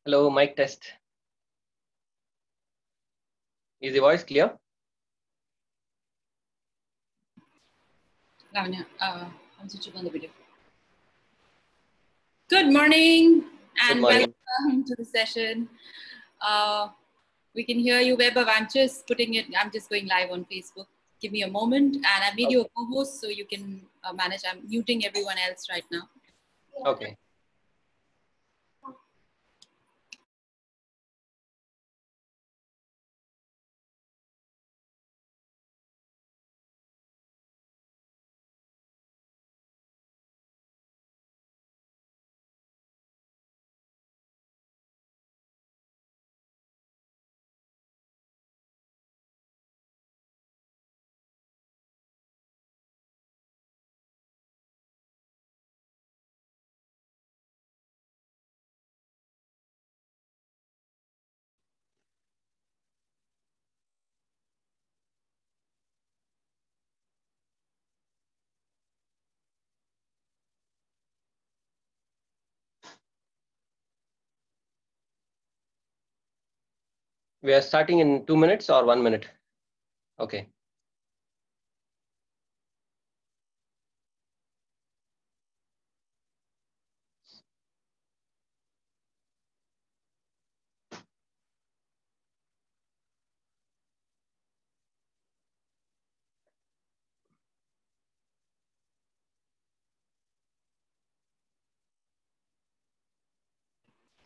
Hello, mic test. Is the voice clear? Lavanya, I'm switching on the video. Good morning and welcome to the session. We can hear you, Weber. I'm just going live on Facebook. Give me a moment, and I made you a co-host so you can manage. I'm muting everyone else right now. Okay. We are starting in 2 minutes or 1 minute? Okay.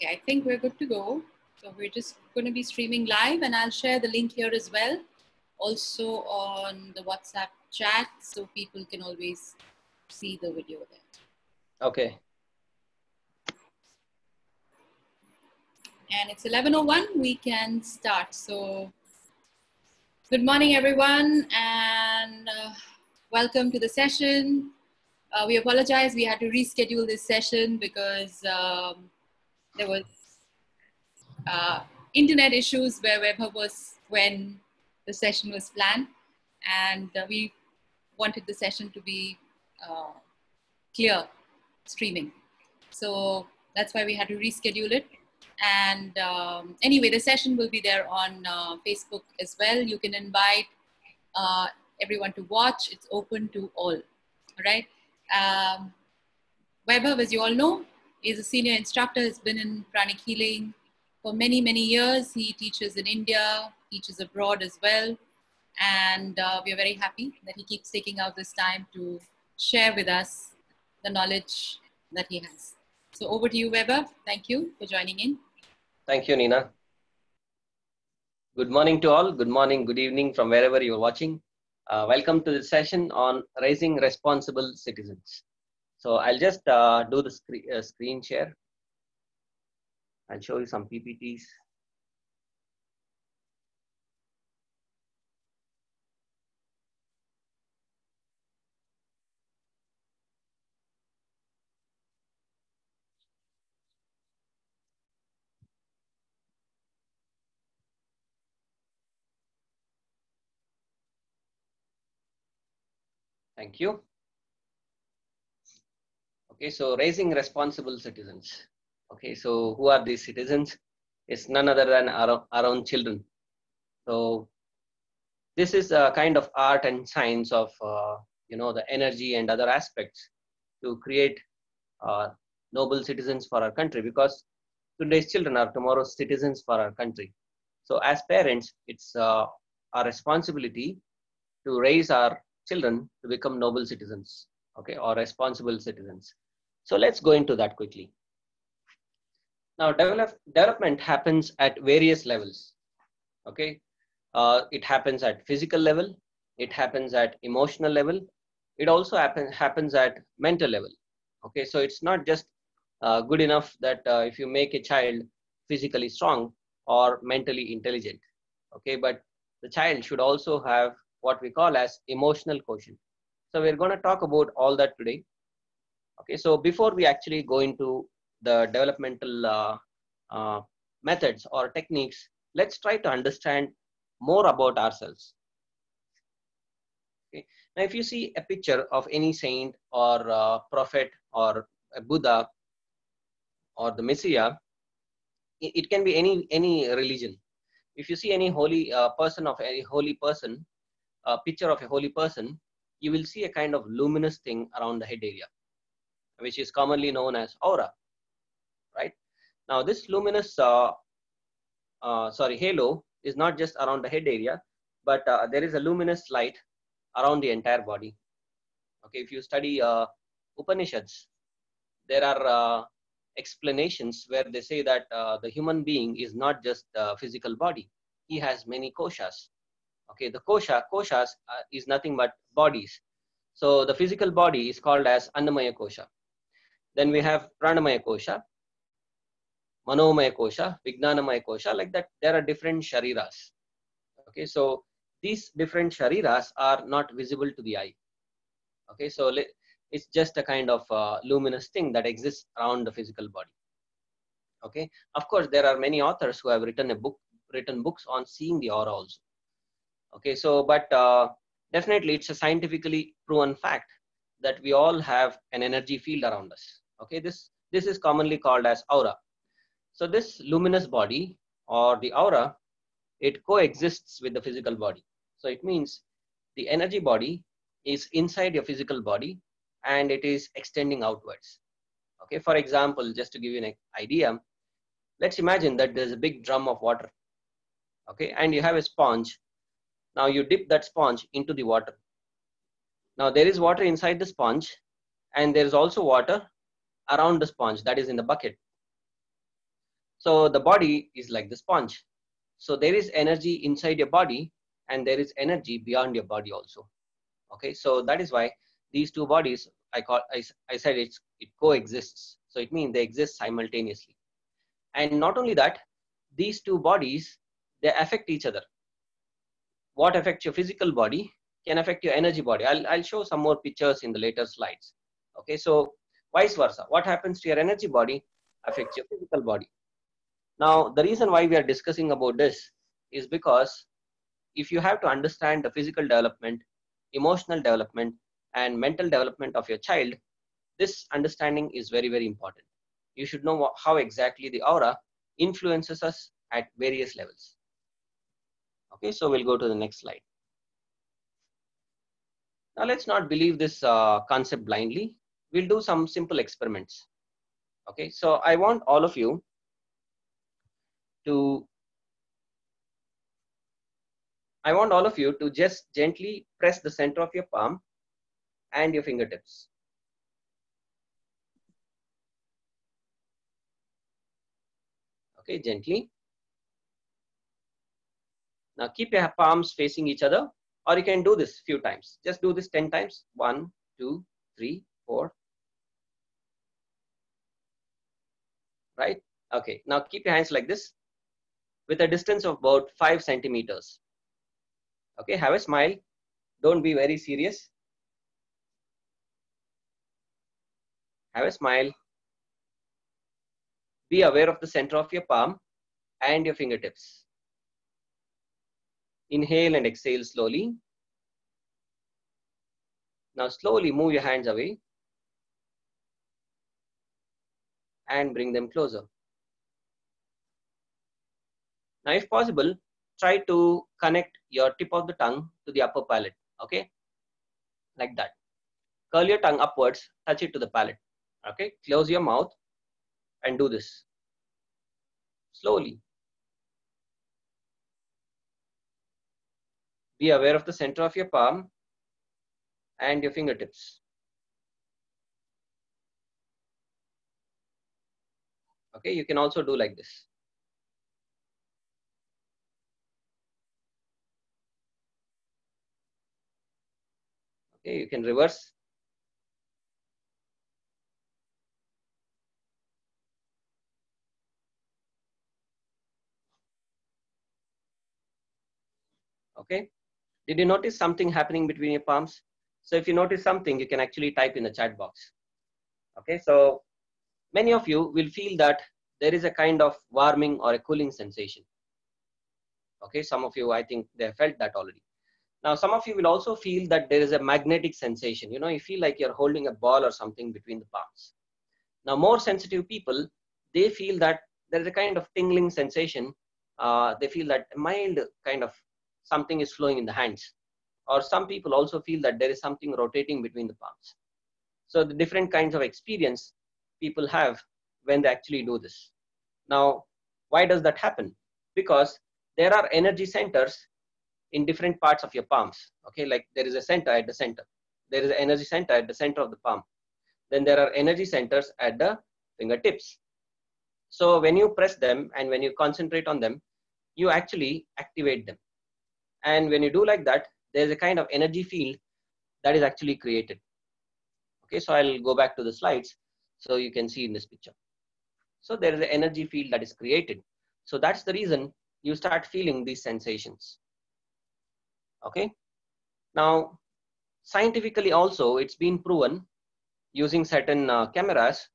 Okay, I think we're good to go. So we're just going to be streaming live, and I'll share the link here as well. Also on the WhatsApp chat, so people can always see the video there. Okay. And it's 11:01. We can start. So good morning, everyone, and welcome to the session. We apologize. We had to reschedule this session because there was internet issues where Weber was when the session was planned, and we wanted the session to be clear streaming. So that's why we had to reschedule it. And anyway, the session will be there on Facebook as well. You can invite everyone to watch. It's open to all. All right. Weber, as you all know, is a senior instructor, has been in pranic healing for many, many years. He teaches in India, teaches abroad as well. And we are very happy that he keeps taking out this time to share with us the knowledge that he has. So over to you, Weber. Thank you for joining in. Thank you, Nina. Good morning to all. Good morning, good evening from wherever you're watching. Welcome to the session on raising responsible citizens. So I'll just do the screen share. I'll show you some PPTs. Thank you. Okay, so raising responsible citizens. Okay, so who are these citizens? It's none other than our own children. So this is a kind of art and science of the energy and other aspects to create noble citizens for our country, because today's children are tomorrow's citizens for our country. So as parents, it's our responsibility to raise our children to become noble citizens, okay, or responsible citizens. So let's go into that quickly. Now, development happens at various levels, okay. It happens at physical level, it happens at emotional level, it also happens at mental level, okay. So it's not just good enough that if you make a child physically strong or mentally intelligent, okay, but the child should also have what we call as emotional quotient. So we're going to talk about all that today, okay. So before we actually go into the developmental methods or techniques, let's try to understand more about ourselves. Okay. Now, if you see a picture of any saint or prophet or a Buddha or the Messiah, it can be any religion. If you see any holy person of any holy person, a picture of a holy person, you will see a kind of luminous thing around the head area, which is commonly known as aura, right? Now this luminous halo is not just around the head area, but there is a luminous light around the entire body. Okay, if you study Upanishads, there are explanations where they say that the human being is not just the physical body. He has many koshas. Okay, the koshas is nothing but bodies. So the physical body is called as Annamaya Kosha. Then we have Pranamaya Kosha, Manomaya Kosha, Vijnanamaya Kosha. Like that, there are different shariras. Okay, so these different shariras are not visible to the eye. Okay, so it's just a kind of luminous thing that exists around the physical body. Okay, of course, there are many authors who have written books on seeing the aura also. Okay, so but definitely it's a scientifically proven fact that we all have an energy field around us. Okay, this is commonly called as aura. So this luminous body or the aura, it coexists with the physical body. So it means the energy body is inside your physical body and it is extending outwards. Okay, for example, just to give you an idea, let's imagine that there's a big drum of water. Okay, and you have a sponge. Now you dip that sponge into the water. Now there is water inside the sponge and there is also water around the sponge, that is in the bucket. So the body is like the sponge. So there is energy inside your body and there is energy beyond your body also. Okay, so that is why these two bodies, I said it coexists. So it means they exist simultaneously. And not only that, these two bodies, they affect each other. What affects your physical body can affect your energy body. I'll show some more pictures in the later slides. Okay, so vice versa. What happens to your energy body affects your physical body. Now, the reason why we are discussing about this is because if you have to understand the physical development, emotional development, and mental development of your child, this understanding is very, very important. You should know how exactly the aura influences us at various levels. Okay, so we'll go to the next slide. Now, let's not believe this concept blindly. We'll do some simple experiments. Okay, so I want all of you to just gently press the center of your palm and your fingertips. Okay, gently. Now keep your palms facing each other, or you can do this few times. Just do this 10 times. 1, 2, 3, 4. Right? Okay, now keep your hands like this with a distance of about 5 centimeters. Okay, have a smile. Don't be very serious. Have a smile. Be aware of the center of your palm and your fingertips. Inhale and exhale slowly. Now slowly move your hands away and bring them closer. Now if possible, try to connect your tip of the tongue to the upper palate. Okay, like that. Curl your tongue upwards, touch it to the palate. Okay, close your mouth and do this slowly. Be aware of the center of your palm and your fingertips. Okay, you can also do like this. Okay, you can reverse. Okay, did you notice something happening between your palms? So if you notice something, you can actually type in the chat box. Okay, so many of you will feel that there is a kind of warming or a cooling sensation. Okay, some of you, I think they have felt that already. Now, some of you will also feel that there is a magnetic sensation. You know, you feel like you're holding a ball or something between the palms. Now, more sensitive people, they feel that there is a kind of tingling sensation. They feel that a mild kind of something is flowing in the hands. Or some people also feel that there is something rotating between the palms. So the different kinds of experience people have when they actually do this. Now, why does that happen? Because there are energy centers in different parts of your palms. Okay, like there is a center at the center. There is an energy center at the center of the palm. Then there are energy centers at the fingertips. So when you press them and when you concentrate on them, you actually activate them. And when you do like that, there's a kind of energy field that is actually created. Okay, so I'll go back to the slides so you can see in this picture. So there is an energy field that is created. So that's the reason you start feeling these sensations. Okay. Now, scientifically also, it's been proven using certain cameras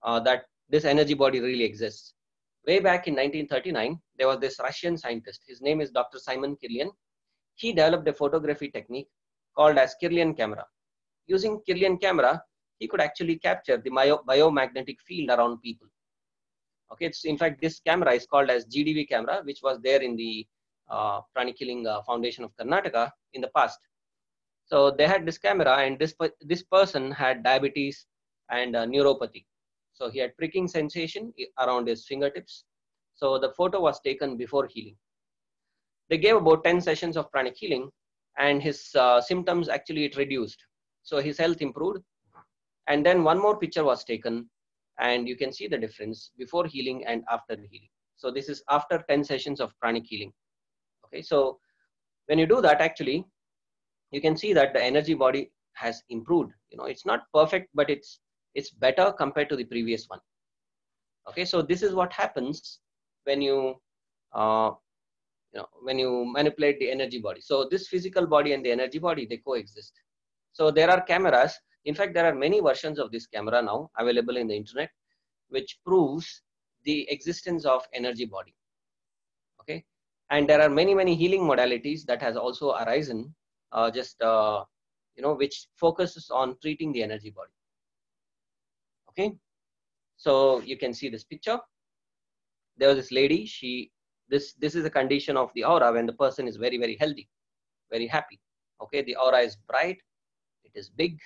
that this energy body really exists. Way back in 1939, there was this Russian scientist. His name is Dr. Simon Kirlian. He developed a photography technique called as Kirlian camera. Using Kirlian camera, he could actually capture the biomagnetic field around people. Okay, it's in fact this camera is called as GDV camera, which was there in the Pranic Healing Foundation of Karnataka in the past. So they had this camera, and this person had diabetes and neuropathy. So he had pricking sensation around his fingertips. So the photo was taken before healing. They gave about 10 sessions of pranic healing, and his symptoms actually it reduced. So his health improved. And then one more picture was taken, and you can see the difference before healing and after healing. So this is after 10 sessions of pranic healing. Okay, so when you do that, actually, you can see that the energy body has improved. You know, it's not perfect, but it's better compared to the previous one. Okay, so this is what happens when you when you manipulate the energy body. So this physical body and the energy body, they coexist. So there are cameras. In fact, there are many versions of this camera now available in the internet, which proves the existence of energy body. Okay, and there are many healing modalities that has also arisen, which focuses on treating the energy body. Okay, so you can see this picture. There was this lady. This is a condition of the aura when the person is very healthy, very happy. Okay, the aura is bright, it is big.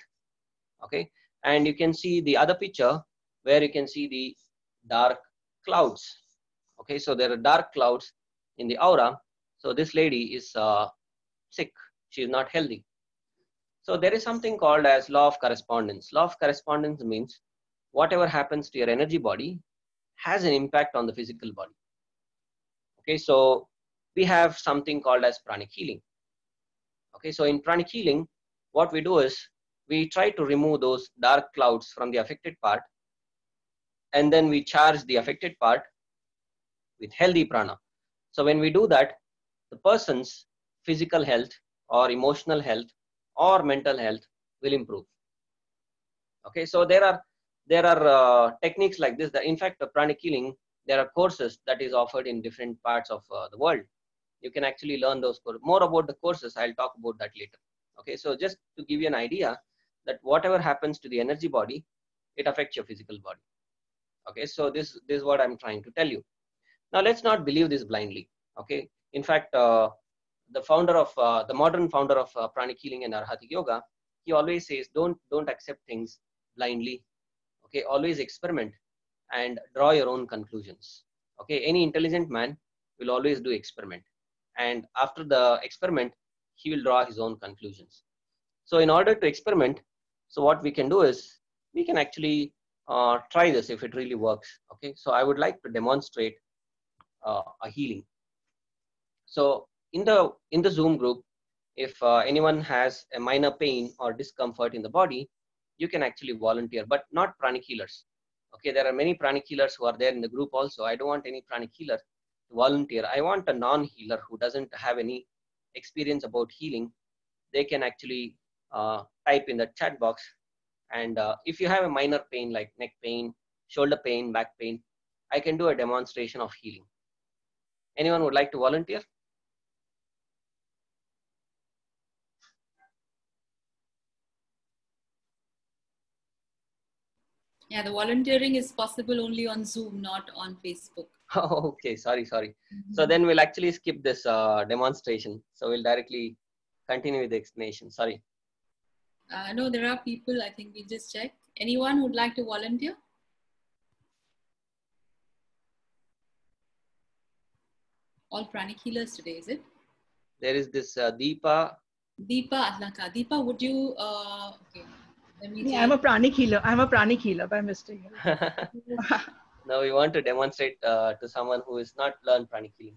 Okay, and you can see the other picture where you can see the dark clouds. Okay, so there are dark clouds in the aura. So this lady is sick. She is not healthy. So there is something called as law of correspondence. Law of correspondence means whatever happens to your energy body has an impact on the physical body. Okay, so we have something called as pranic healing. Okay, so in pranic healing, what we do is we try to remove those dark clouds from the affected part, and then we charge the affected part with healthy prana. So when we do that, the person's physical health or emotional health or mental health will improve. Okay, so there are techniques like this. That in fact, the pranic healing, there are courses that is offered in different parts of the world. You can actually learn those more about the courses. I'll talk about that later. Okay, so just to give you an idea that whatever happens to the energy body, it affects your physical body. Okay, so this is what I'm trying to tell you. Now let's not believe this blindly. Okay, in fact, the modern founder of pranic healing and arhatic yoga, he always says don't accept things blindly. Okay, always experiment and draw your own conclusions. Okay, any intelligent man will always do experiment, and after the experiment he will draw his own conclusions. So in order to experiment, so what we can do is we can actually try this if it really works. Okay, so I would like to demonstrate a healing. So in the Zoom group, if anyone has a minor pain or discomfort in the body, you can actually volunteer, but not pranic healers. Okay, there are many pranic healers who are there in the group also. I don't want any pranic healer to volunteer. I want a non-healer who doesn't have any experience about healing. They can actually type in the chat box. And if you have a minor pain like neck pain, shoulder pain, back pain, I can do a demonstration of healing. Anyone would like to volunteer? Yeah, the volunteering is possible only on Zoom, not on Facebook. Oh, okay, sorry. So then we'll actually skip this demonstration. So we'll directly continue with the explanation. Sorry. No, there are people, I think we just check. Anyone would like to volunteer? All pranic healers today, is it? There is this Deepa. Deepa Atlaka. Deepa, would you, okay, let me Yeah, I'm a pranic healer. I'm a pranic healer by mistake. Now we want to demonstrate to someone who is not learned pranic healing.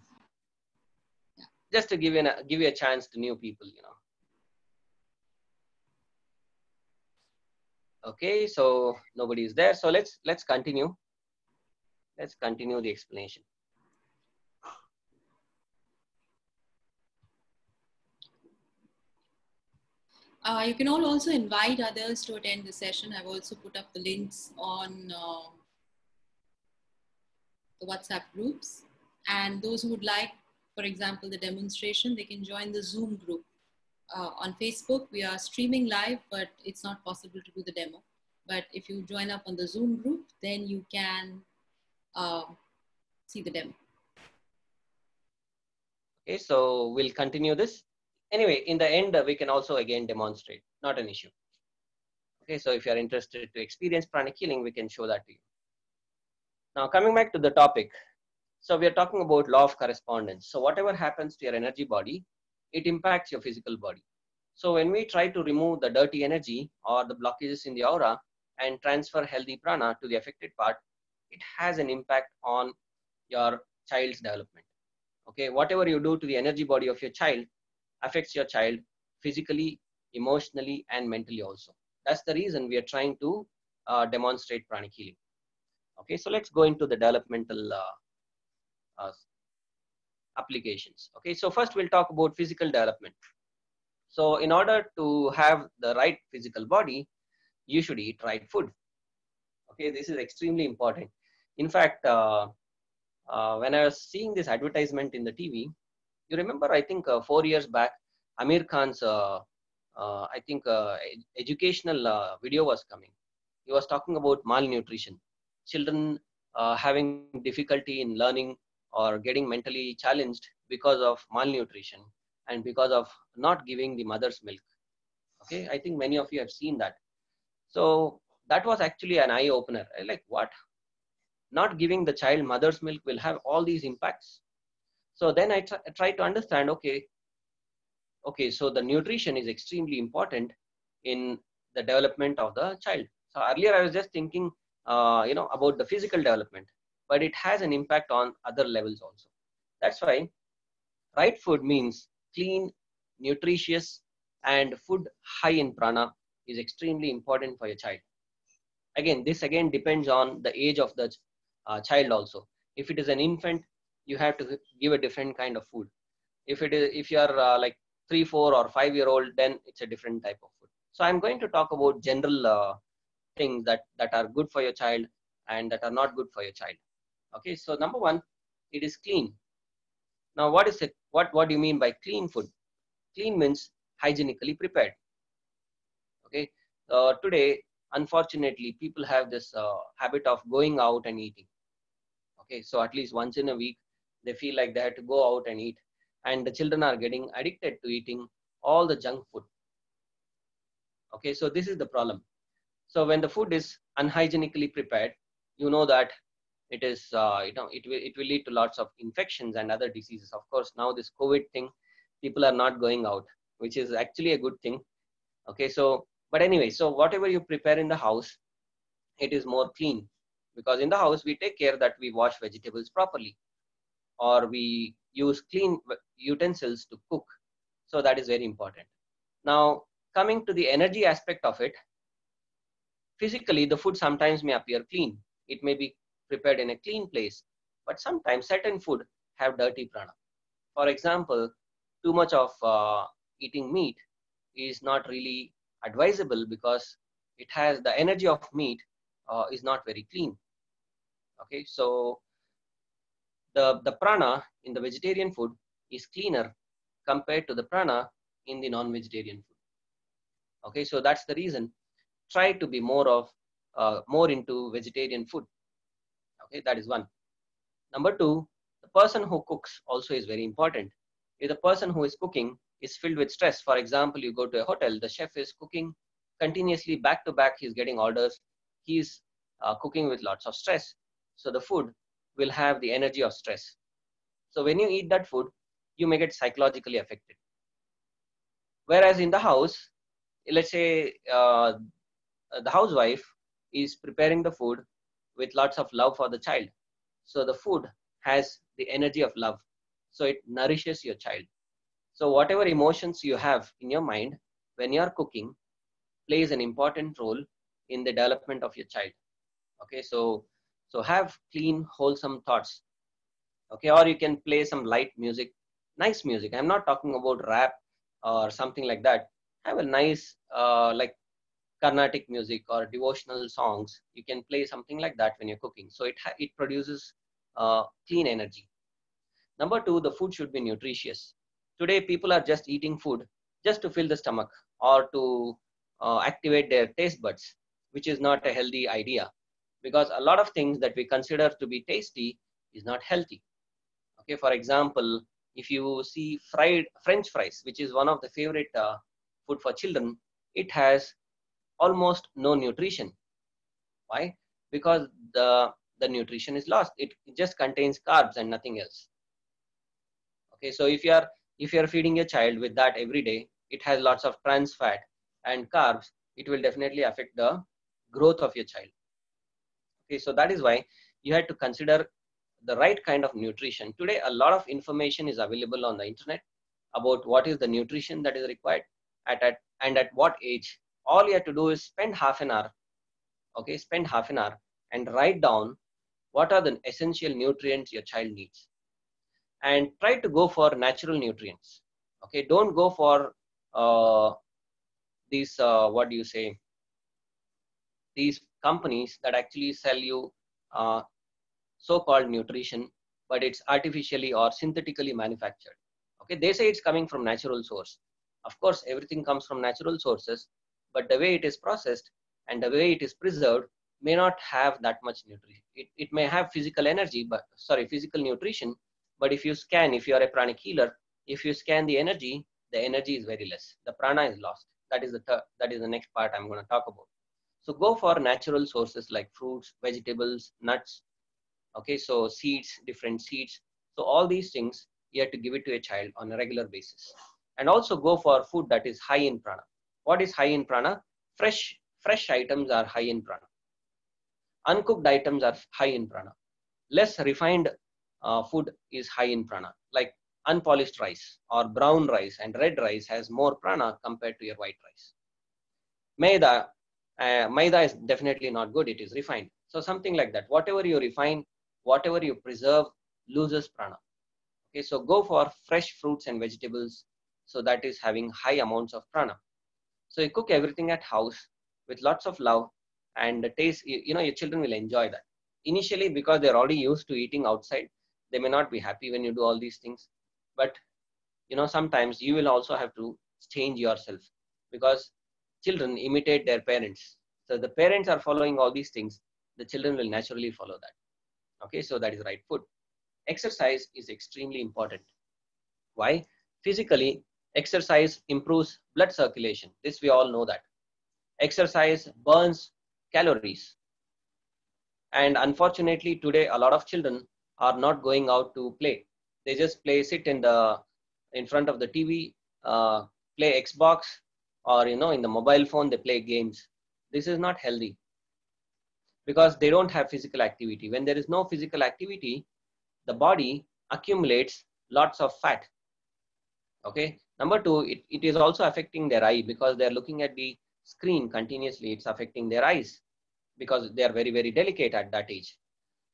Yeah. Just to give you a chance to new people, you know. Okay, so nobody is there. So let's continue. Let's continue the explanation. You can all also invite others to attend the session. I've also put up the links on the WhatsApp groups. And those who would like, for example, the demonstration, they can join the Zoom group. On Facebook, we are streaming live, but it's not possible to do the demo. But if you join up on the Zoom group, then you can see the demo. Okay, so we'll continue this. Anyway, in the end, we can also again demonstrate, not an issue. Okay, so if you're interested to experience pranic healing, we can show that to you. Now, coming back to the topic. So we are talking about law of correspondence. So whatever happens to your energy body, it impacts your physical body. So when we try to remove the dirty energy or the blockages in the aura and transfer healthy prana to the affected part, it has an impact on your child's development. Okay, whatever you do to the energy body of your child affects your child physically, emotionally, and mentally also. That's the reason we are trying to demonstrate pranic healing. Okay, so let's go into the developmental applications. Okay, so first we'll talk about physical development. So in order to have the right physical body, you should eat right food. Okay, this is extremely important. In fact, when I was seeing this advertisement in the TV, you remember, I think 4 years back, Amir Khan's, I think, educational video was coming. He was talking about malnutrition, children having difficulty in learning or getting mentally challenged because of malnutrition and because of not giving the mother's milk. Okay, I think many of you have seen that. So that was actually an eye opener. Like, what? Not giving the child mother's milk will have all these impacts. So then I try to understand, okay, so the nutrition is extremely important in the development of the child. So earlier I was just thinking, about the physical development, but it has an impact on other levels also. That's why right food means clean, nutritious, and food high in prana is extremely important for your child. Again, this again depends on the age of the child also. If it is an infant, you have to give a different kind of food. If you are like 3, 4, or 5-year-old, then it's a different type of food. So I'm going to talk about general things that are good for your child and that are not good for your child. Okay, so number one, it is clean. Now, what is it? What do you mean by clean food? Clean means hygienically prepared. Okay, today, unfortunately, people have this habit of going out and eating. Okay, so at least once in a week, they feel like they have to go out and eat, and the children are getting addicted to eating all the junk food. Okay, so this is the problem. So when the food is unhygienically prepared, you know that it is, it will lead to lots of infections and other diseases. Of course, now this COVID thing, people are not going out, which is actually a good thing. Okay, so, but anyway, so whatever you prepare in the house, it is more clean, because in the house, we take care that we wash vegetables properly, or we use clean utensils to cook. So that is very important. Now, coming to the energy aspect of it, physically, the food sometimes may appear clean. It may be prepared in a clean place, but sometimes certain food have dirty prana. For example, too much of eating meat is not really advisable, because it has the energy of meat is not very clean. Okay, so the prana in the vegetarian food is cleaner compared to the prana in the non-vegetarian food. Okay, so that's the reason. Try to be more of more into vegetarian food. Okay, that is one. Number two, the person who cooks also is very important. If the person who is cooking is filled with stress, for example, you go to a hotel, the chef is cooking continuously back to back, he's getting orders, he's cooking with lots of stress. So the food will have the energy of stress. So when you eat that food, you may get psychologically affected. Whereas in the house, let's say the housewife is preparing the food with lots of love for the child. So the food has the energy of love. So it nourishes your child. So whatever emotions you have in your mind when you are cooking plays an important role in the development of your child. Okay, so have clean, wholesome thoughts. Okay, or you can play some light music, nice music. I'm not talking about rap or something like that. Have a nice like Carnatic music or devotional songs. You can play something like that when you're cooking. So it produces clean energy. Number two, the food should be nutritious. Today, people are just eating food just to fill the stomach or to activate their taste buds, which is not a healthy idea, because a lot of things that we consider to be tasty is not healthy. Okay, for example, if you see fried French fries, which is one of the favorite food for children, it has almost no nutrition. Why? Because the nutrition is lost. It just contains carbs and nothing else. Okay, so if you are feeding your child with that every day, it has lots of trans fat and carbs. It will definitely affect the growth of your child. Okay, so that is why you had to consider the right kind of nutrition. Today, a lot of information is available on the internet about what is the nutrition that is required and at what age. All you have to do is spend half an hour. Okay, spend half an hour and write down what are the essential nutrients your child needs, and try to go for natural nutrients. Okay, don't go for these what do you say, these companies that actually sell you so-called nutrition, but it's artificially or synthetically manufactured. Okay, they say it's coming from natural source. Of course, everything comes from natural sources, but the way it is processed and the way it is preserved may not have that much nutrition. It may have physical energy, but physical nutrition. But if you are a pranic healer, if you scan the energy is very less. The prana is lost. That is the next part I'm going to talk about. So go for natural sources like fruits, vegetables, nuts. Okay, so seeds, different seeds. So all these things you have to give it to a child on a regular basis. And also go for food that is high in prana. What is high in prana? Fresh items are high in prana. Uncooked items are high in prana. Less refined food is high in prana, like unpolished rice or brown rice and red rice has more prana compared to your white rice. Maida is definitely not good. It is refined. So something like that. Whatever you refine, whatever you preserve, loses prana. Okay, so go for fresh fruits and vegetables. So that is having high amounts of prana. So you cook everything at house with lots of love, and the taste, your children will enjoy that. Initially, because they're already used to eating outside, they may not be happy when you do all these things. But, sometimes you will also have to change yourself, because children imitate their parents. So the parents are following all these things, the children will naturally follow that. Okay, so that is right food. Exercise is extremely important. Why? Physically, exercise improves blood circulation. This we all know that. Exercise burns calories. And unfortunately, today, a lot of children are not going out to play. They just sit in front of the TV, play Xbox, or, in the mobile phone, they play games. This is not healthy, because they don't have physical activity. When there is no physical activity, the body accumulates lots of fat. Okay. Number two, it is also affecting their eye, because they're looking at the screen continuously. It's affecting their eyes, because they are very, very delicate at that age.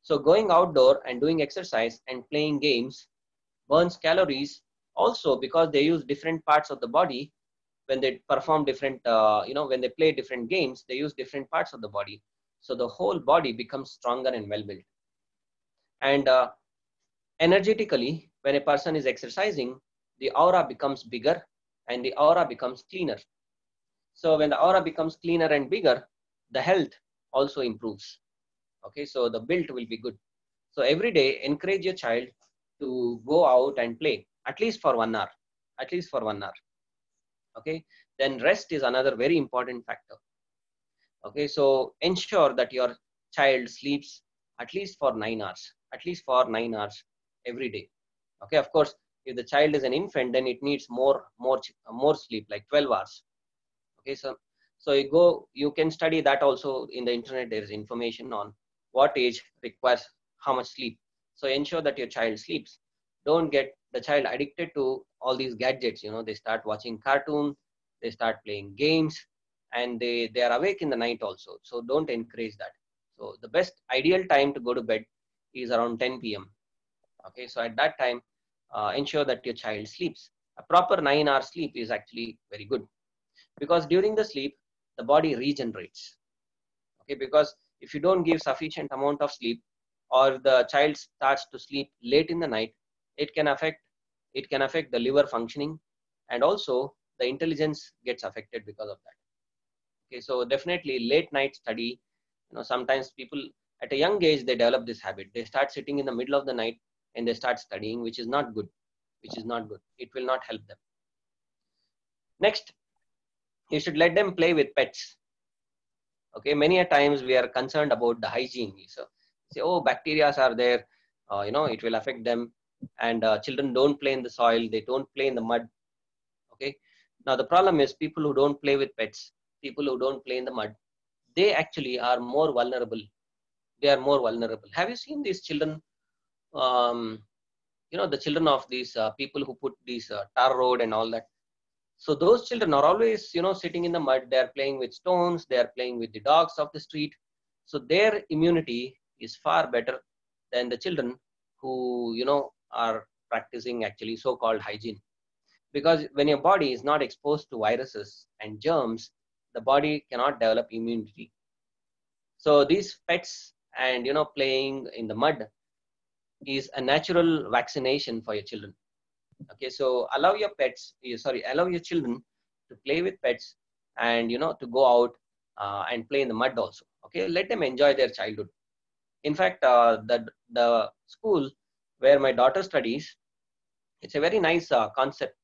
So going outdoor and doing exercise and playing games burns calories also, because they use different parts of the body. When they perform different, when they play different games, they use different parts of the body. So the whole body becomes stronger and well-built. And energetically, when a person is exercising, the aura becomes bigger and the aura becomes cleaner. So when the aura becomes cleaner and bigger, the health also improves. Okay, so the build will be good. So every day, encourage your child to go out and play at least for 1 hour, at least for 1 hour. Okay, then rest is another very important factor. Okay, so ensure that your child sleeps at least for 9 hours, at least for 9 hours every day. Okay, of course, if the child is an infant, then it needs more sleep, like 12 hours. Okay, so you can study that also in the internet. There is information on what age requires how much sleep. So ensure that your child sleeps. Don't get the child addicted to all these gadgets. They start watching cartoon, they start playing games, and they are awake in the night also. So don't encourage that. So the best ideal time to go to bed is around 10 p.m. Okay, so at that time, ensure that your child sleeps. A proper 9 hour sleep is actually very good, because during the sleep the body regenerates. Okay, because if you don't give sufficient amount of sleep, or the child starts to sleep late in the night, it can affect the liver functioning, and also the intelligence gets affected because of that. Okay, so definitely late night study. Sometimes people at a young age, they develop this habit. They start sitting in the middle of the night and they start studying, which is not good. It will not help them. Next, you should let them play with pets. Okay, many a times we are concerned about the hygiene. So say, oh, bacteria are there, it will affect them. And children don't play in the soil, they don't play in the mud. Okay, now the problem is people who don't play with pets, people who don't play in the mud, they actually are more vulnerable. They are more vulnerable. Have you seen these children, the children of these people who put these tar road and all that? So those children are always, sitting in the mud. They are playing with stones. They are playing with the dogs of the street. So their immunity is far better than the children who, are practicing actually so-called hygiene. Because when your body is not exposed to viruses and germs, the body cannot develop immunity. So these pets and, playing in the mud is a natural vaccination for your children. Okay, so allow your children to play with pets, and to go out and play in the mud also. Okay, let them enjoy their childhood. In fact, the school where my daughter studies, it's a very nice concept.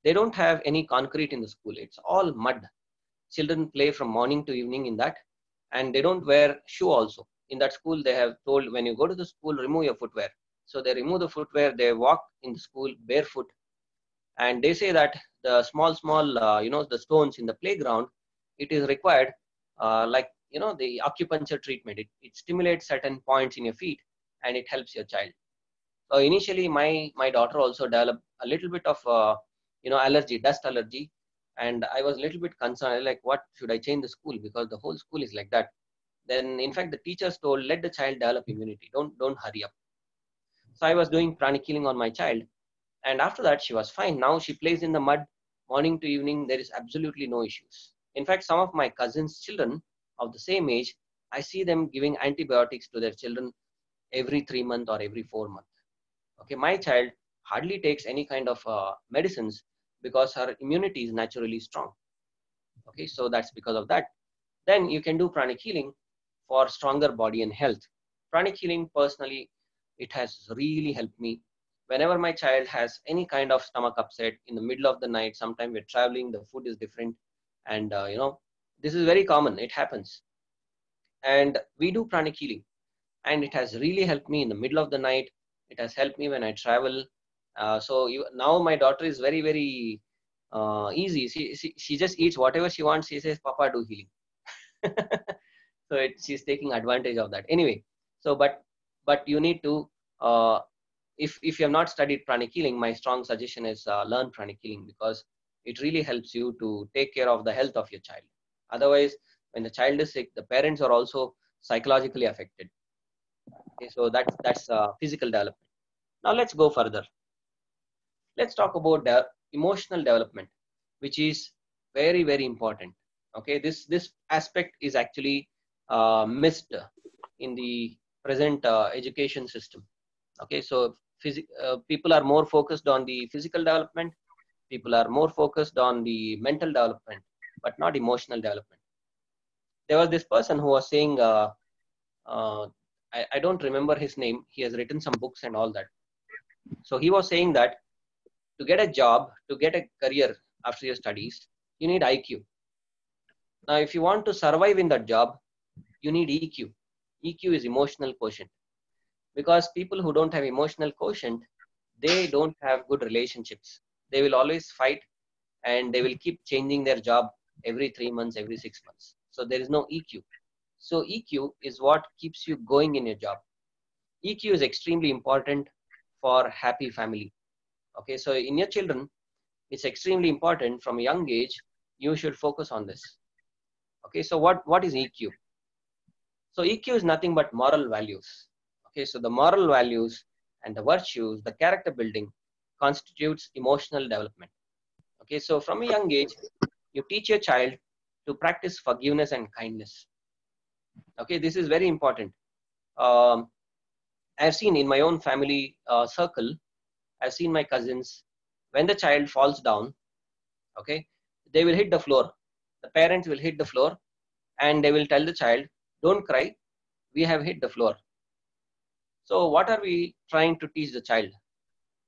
They don't have any concrete in the school. It's all mud. Children play from morning to evening in that, and they don't wear shoe also. In that school, they have told, when you go to the school, remove your footwear. So they remove the footwear. They walk in the school barefoot. And they say that the small the stones in the playground, it is required, like the acupuncture treatment. It stimulates certain points in your feet, and it helps your child. So initially my daughter also developed a little bit of allergy, dust allergy, and I was a little bit concerned, like, what should I change the school, because the whole school is like that. Then in fact the teachers told, let the child develop immunity, don't hurry up. So I was doing pranic healing on my child, and after that, she was fine. Now she plays in the mud morning to evening. There is absolutely no issues. In fact, some of my cousins' children of the same age, I see them giving antibiotics to their children every 3 months or every 4 months. Okay, my child hardly takes any kind of medicines, because her immunity is naturally strong. Okay, so that's because of that. Then you can do pranic healing for stronger body and health. Pranic healing, personally, it has really helped me. Whenever my child has any kind of stomach upset in the middle of the night, sometimes we're traveling, the food is different, and this is very common, it happens. And we do pranic healing, and it has really helped me in the middle of the night. It has helped me when I travel. Now my daughter is very, very easy. She just eats whatever she wants. She says, Papa, do healing. So she's taking advantage of that. Anyway, so but you need to, if you have not studied pranic healing, my strong suggestion is learn pranic healing, because it really helps you to take care of the health of your child. Otherwise, when the child is sick, the parents are also psychologically affected. Okay, so that's physical development. Now let's go further. Let's talk about the emotional development, which is very, very important. Okay, this aspect is actually missed in the present education system. Okay, so people are more focused on the physical development. People are more focused on the mental development, but not emotional development. there was this person who was saying, I don't remember his name. He has written some books and all that. So he was saying that to get a job, to get a career after your studies, you need IQ. Now, if you want to survive in that job, you need EQ. EQ is emotional quotient, because people who don't have emotional quotient, they don't have good relationships. They will always fight, and they will keep changing their job every 3 months, every 6 months. So there is no EQ. So EQ is what keeps you going in your job. EQ is extremely important for happy family. Okay, so in your children, it's extremely important from a young age. You should focus on this. Okay, so what is EQ? So EQ is nothing but moral values. Okay, so the moral values and the virtues, the character building constitutes emotional development. Okay, so from a young age, you teach your child to practice forgiveness and kindness. Okay, this is very important. I've seen in my own family circle, I've seen my cousins, when the child falls down, okay, they will hit the floor. The parents will hit the floor and they will tell the child, don't cry, we have hit the floor. So what are we trying to teach the child?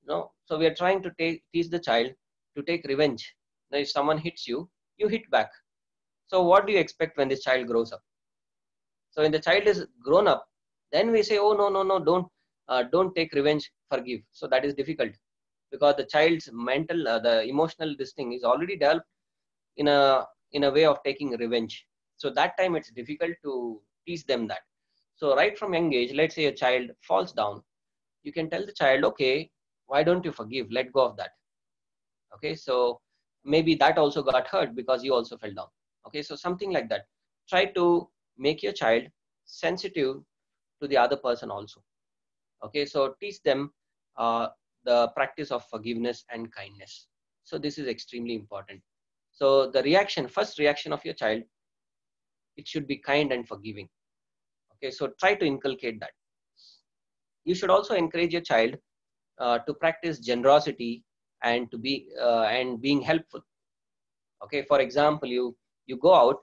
No, so we are trying to teach the child to take revenge. Now, if someone hits you, you hit back. So what do you expect when this child grows up? So when the child is grown up, then we say, oh, no, don't take revenge, forgive. So that is difficult, because the child's mental, the emotional this thing is already developed in a way of taking revenge. So that time it's difficult to teach them that. So right from young age, let's say a child falls down, you can tell the child, okay, why don't you forgive? Let go of that. Okay, so maybe that also got hurt because you also fell down. Okay, so something like that. Try to make your child sensitive to the other person also. Okay, so teach them the practice of forgiveness and kindness. So this is extremely important. So the reaction, first reaction of your child, it should be kind and forgiving. Okay, so try to inculcate that. You should also encourage your child to practice generosity and to be and being helpful. Okay, for example, you go out,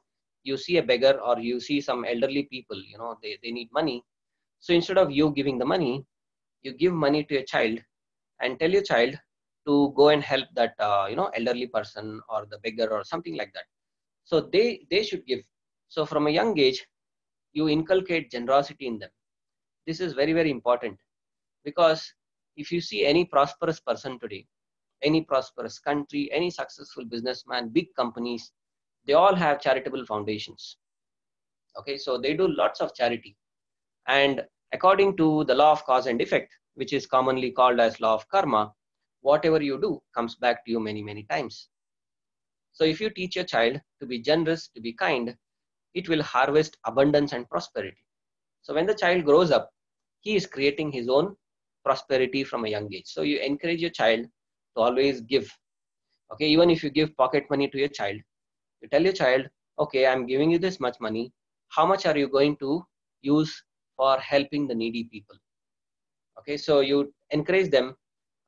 you see a beggar or you see some elderly people, they need money. So instead of you giving the money, you give money to your child and tell your child to go and help that elderly person or the beggar or something like that. So they should give. So from a young age, you inculcate generosity in them. This is very, very important, because if you see any prosperous person today, any prosperous country, any successful businessman, big companies, they all have charitable foundations. Okay, so they do lots of charity. And according to the law of cause and effect, which is commonly called as law of karma, whatever you do comes back to you many, many times. So if you teach your child to be generous, to be kind, it will harvest abundance and prosperity. So when the child grows up, he is creating his own prosperity from a young age. So you encourage your child to always give. Okay, even if you give pocket money to your child, you tell your child, okay, I'm giving you this much money. How much are you going to use for helping the needy people? Okay, so you encourage them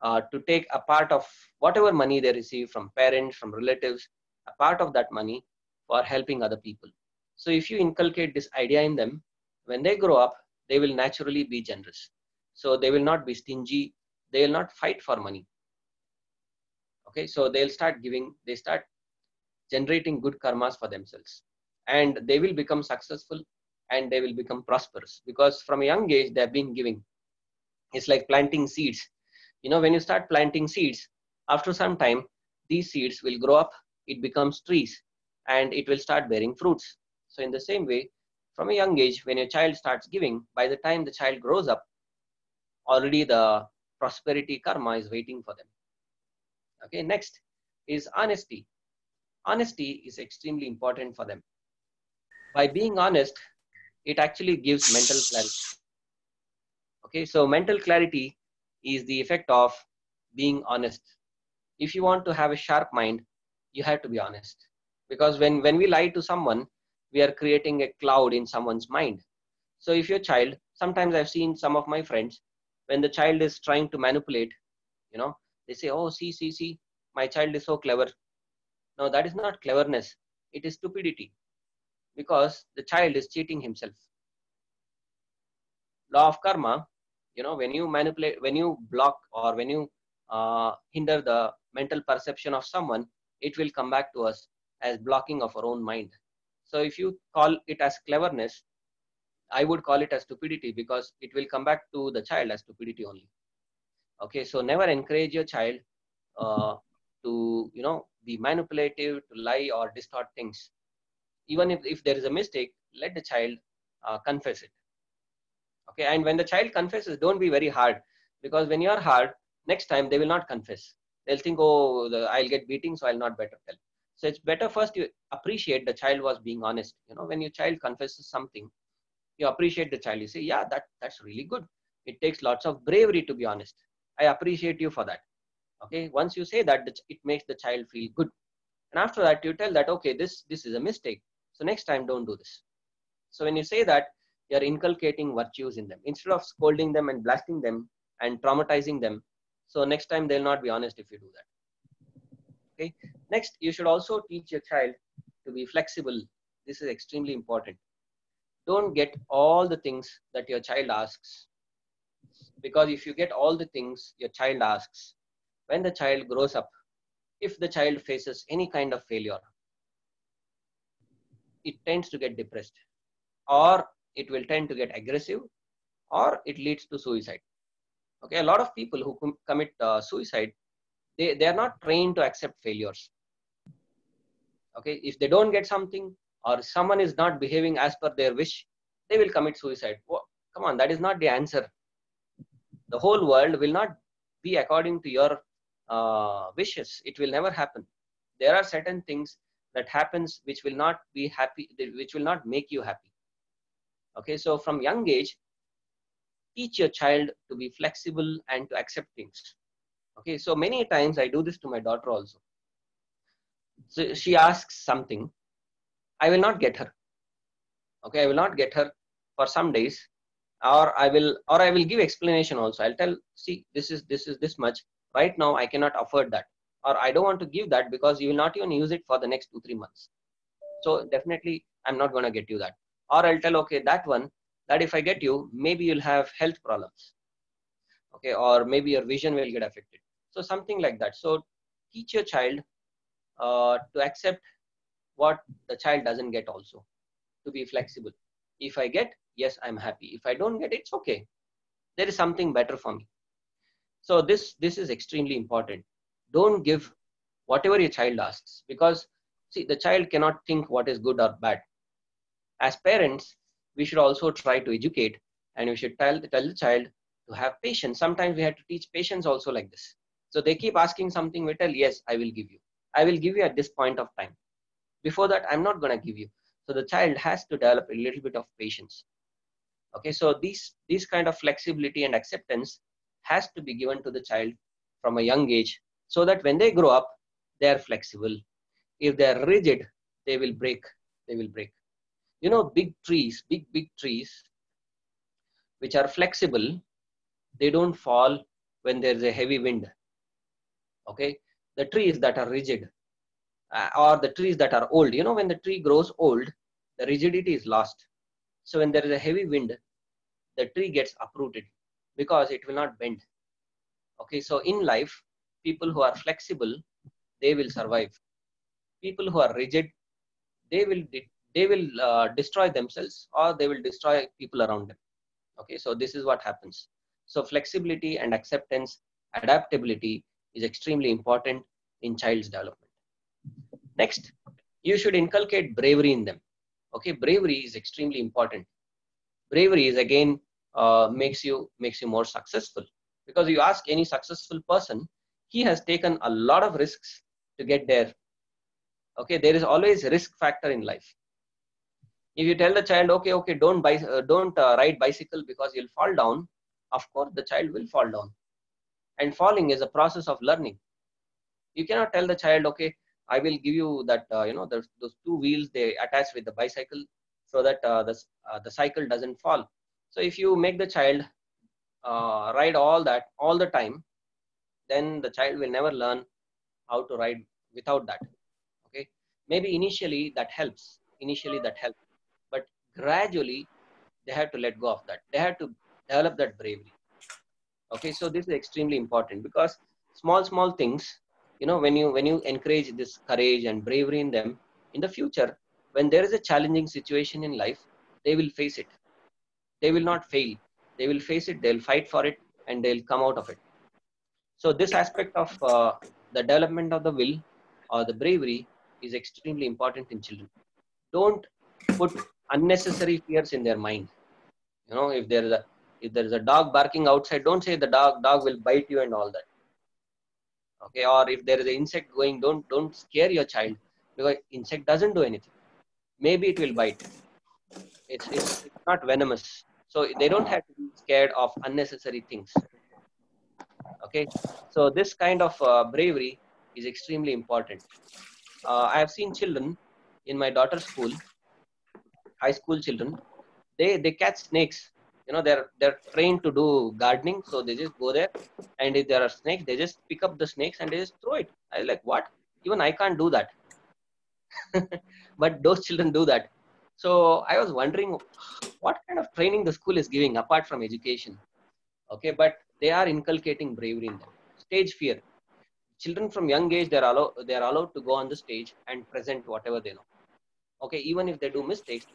to take a part of whatever money they receive from parents, from relatives, a part of that money for helping other people. So if you inculcate this idea in them, when they grow up, they will naturally be generous. So they will not be stingy. They will not fight for money. Okay, so they'll start giving, they start generating good karmas for themselves, and they will become successful and they will become prosperous, because from a young age they've been giving. It's like planting seeds. When you start planting seeds, after some time, these seeds will grow up, it becomes trees, and it will start bearing fruits. So in the same way, from a young age, when your child starts giving, by the time the child grows up, already the prosperity karma is waiting for them. Okay, next is honesty. Honesty is extremely important for them. By being honest, it actually gives mental clarity. Okay, so mental clarity is the effect of being honest. If you want to have a sharp mind, you have to be honest. Because when we lie to someone, we are creating a cloud in someone's mind. So if your child, sometimes I've seen some of my friends, when the child is trying to manipulate, they say, oh, see, my child is so clever. No, that is not cleverness. It is stupidity. because the child is cheating himself. Law of karma, when you manipulate, when you block, or when you hinder the mental perception of someone, it will come back to us as blocking of our own mind. So if you call it as cleverness, I would call it as stupidity, because it will come back to the child as stupidity only. Okay, so never encourage your child uh, to be manipulative, to lie or distort things. Even if there is a mistake, let the child confess it. Okay, and when the child confesses, don't be very hard, because when you are hard, next time they will not confess. They'll think, oh, I'll get beating, so I'll not better tell. So it's better first you appreciate the child was being honest. When your child confesses something, you appreciate the child. You say, yeah, that's really good. It takes lots of bravery to be honest. I appreciate you for that. Okay, once you say that, it makes the child feel good. And after that, you tell that, okay, this is a mistake. So next time, don't do this. So when you say that, you're inculcating virtues in them instead of scolding them and blasting them and traumatizing them. So next time they'll not be honest if you do that. Okay. Next, you should also teach your child to be flexible. This is extremely important. Don't get all the things that your child asks, because if you get all the things your child asks, when the child grows up, if the child faces any kind of failure, it tends to get depressed, or it will tend to get aggressive, or it leads to suicide. Okay, a lot of people who commit suicide, they are not trained to accept failures. Okay, if they don't get something, or someone is not behaving as per their wish, they will commit suicide. Well, come on, that is not the answer. The whole world will not be according to your wishes. It will never happen. There are certain things that happens which will not be happy, which will not make you happy. Okay, so from young age, teach your child to be flexible and to accept things. Okay, so many times I do this to my daughter also. So she asks something, I will not get her. Okay, I will not get her for some days, or I will give explanation also. I'll tell, see, this is this much. Right now, I cannot afford that, or I don't want to give that because you will not even use it for the next 2-3 months. So definitely, I'm not going to get you that. Or I'll tell, okay, that one, that if I get you, maybe you'll have health problems. Okay, or maybe your vision will get affected. So something like that. So teach your child to accept what the child doesn't get also, to be flexible. If I get, yes, I'm happy. If I don't get, it's okay. There is something better for me. So this is extremely important. Don't give whatever your child asks, because see, the child cannot think what is good or bad. As parents, we should also try to educate, and we should tell the child to have patience. Sometimes we have to teach patience also like this. So they keep asking something, we tell, yes, I will give you. I will give you at this point of time. Before that, I'm not going to give you. So the child has to develop a little bit of patience. Okay, so these kind of flexibility and acceptance has to be given to the child from a young age, so that when they grow up, they are flexible. If they are rigid, they will break. They will break. Big trees, big trees, which are flexible, they don't fall when there is a heavy wind. Okay, the trees that are rigid, or the trees that are old, when the tree grows old, the rigidity is lost. So when there is a heavy wind, the tree gets uprooted because it will not bend. Okay, so in life, people who are flexible, they will survive. People who are rigid, they will destroy themselves, or they will destroy people around them. Okay, so this is what happens. So flexibility and acceptance, adaptability is extremely important in child's development. Next, you should inculcate bravery in them. Okay, bravery is extremely important. Bravery is again makes you more successful, because you ask any successful person, he has taken a lot of risks to get there. Okay, there is always a risk factor in life. If you tell the child, okay, don't ride bicycle because you'll fall down, of course the child will fall down. And falling is a process of learning. You cannot tell the child, okay, I will give you that, those two wheels they attach with the bicycle, so that the cycle doesn't fall. So if you make the child ride all that all the time, then the child will never learn how to ride without that. Okay, maybe initially that helps. gradually they have to let go of that. They have to develop that bravery. Okay, so this is extremely important, because small things, when you encourage this courage and bravery in them, in the future, when there is a challenging situation in life, they will face it. They will not fail. They will face it. They'll fight for it, and they'll come out of it. So this aspect of the development of the will or the bravery is extremely important in children. Don't put unnecessary fears in their mind. If there is a dog barking outside, don't say the dog will bite you and all that. Okay, or if there is an insect going, don't scare your child, because insect doesn't do anything. Maybe it will bite. It's not venomous, so they don't have to be scared of unnecessary things. Okay, so this kind of bravery is extremely important. I have seen children in my daughter's school, high school children. They catch snakes. They're trained to do gardening, so they just go there, and if there are snakes, they just pick up the snakes and they just throw it. I was like, what? Even I can't do that. But those children do that. So I was wondering what kind of training the school is giving apart from education. Okay, but they are inculcating bravery in them. Stage fear. Children from young age, they are allowed to go on the stage and present whatever they know. Okay, even if they do mistakes,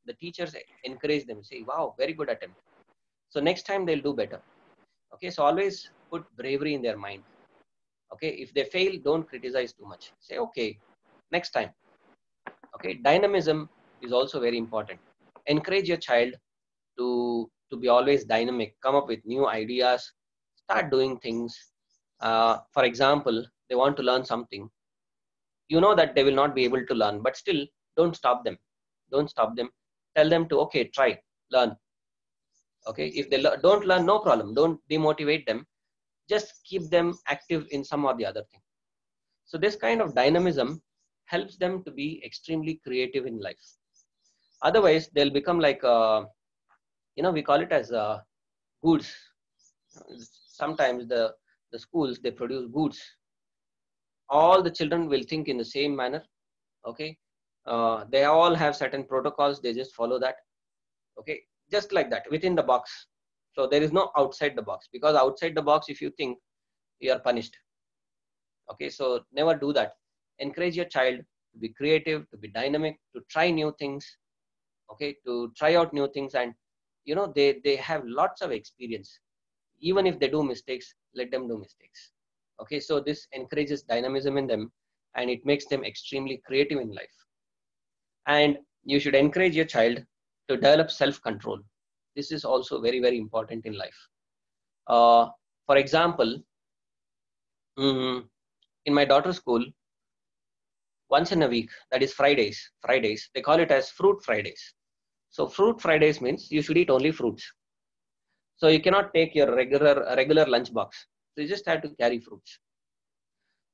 the teachers encourage them, say, wow, very good attempt. So next time they'll do better. Okay, so always put bravery in their mind. Okay, if they fail, don't criticize too much. Say, okay, next time. Okay, dynamism is also very important. Encourage your child to be always dynamic, come up with new ideas, start doing things. For example, they want to learn something. You know that they will not be able to learn, but still don't stop them. Don't stop them. Tell them to, okay, try, learn. Okay, if they don't learn, no problem. Don't demotivate them. Just keep them active in some or the other thing. So this kind of dynamism helps them to be extremely creative in life. Otherwise, they'll become like, we call it as goods. Sometimes the schools, they produce goods. All the children will think in the same manner. Okay, they all have certain protocols. They just follow that. Okay, just like that, within the box. So there is no outside the box, because outside the box, if you think, you are punished. Okay, so never do that. Encourage your child to be creative, to be dynamic, to try new things. Okay, to try out new things, and they have lots of experience. Even if they do mistakes, let them do mistakes. Okay, so this encourages dynamism in them, and it makes them extremely creative in life. And you should encourage your child to develop self-control. This is also very, very important in life. For example, in my daughter's school, once in a week, that is Fridays, they call it as Fruit Fridays. So Fruit Fridays means you should eat only fruits. So you cannot take your regular lunch box. So you just have to carry fruits.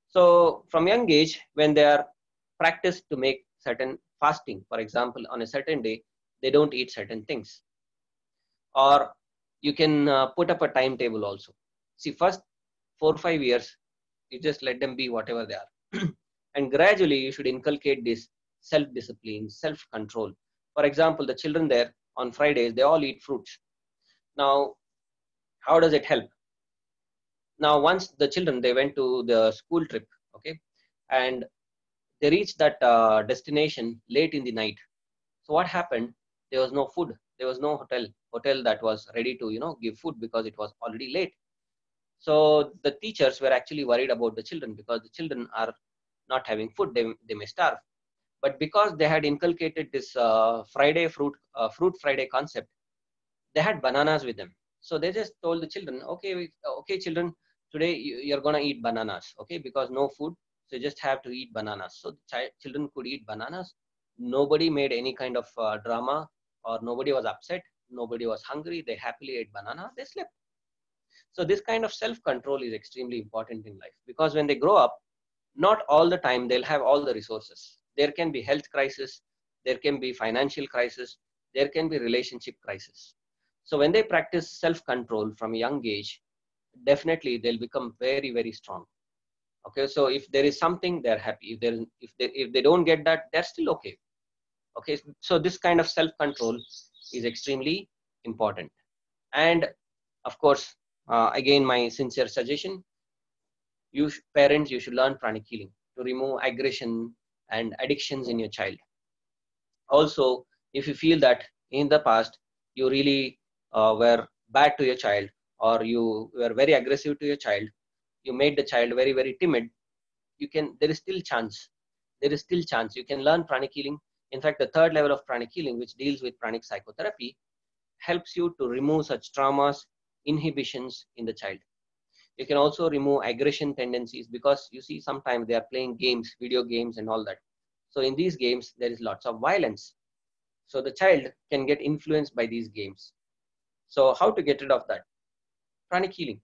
So from young age, when they are practiced to make certain fasting, for example, on a certain day, they don't eat certain things. Or you can put up a timetable also. See, first 4 or 5 years, you just let them be whatever they are. And gradually, you should inculcate this self-discipline, self-control. For example, the children there on Fridays, they all eat fruits. Now, how does it help? Now, once the children, they went to the school trip, okay, and they reached that destination late in the night. So what happened? There was no food. There was no hotel that was ready to, give food, because it was already late. So the teachers were actually worried about the children, because the children are not having food. They may starve. But because they had inculcated this fruit Friday concept, they had bananas with them. So they just told the children, okay, children, today you're going to eat bananas, okay, because no food. So you just have to eat bananas. So the children could eat bananas. Nobody made any kind of drama, or nobody was upset. Nobody was hungry. They happily ate banana. They slept. So this kind of self-control is extremely important in life, because when they grow up, not all the time they'll have all the resources. There can be health crisis. There can be financial crisis. There can be relationship crisis. So when they practice self-control from a young age, definitely they'll become very, very strong. Okay, so if there is something, they're happy. If they don't get that, they're still okay. Okay, so this kind of self-control is extremely important. And of course, again, my sincere suggestion, parents, you should learn pranic healing to remove aggression and addictions in your child. Also, if you feel that in the past you really were bad to your child, or you were very aggressive to your child, you made the child very, very timid, there is still chance. There is still chance. You can learn pranic healing. In fact, the third level of pranic healing, which deals with pranic psychotherapy, helps you to remove such traumas, inhibitions in the child. You can also remove aggression tendencies, because you see sometimes they are playing games, video games and all that. So in these games, there is lots of violence. So the child can get influenced by these games. So how to get rid of that? Pranic healing.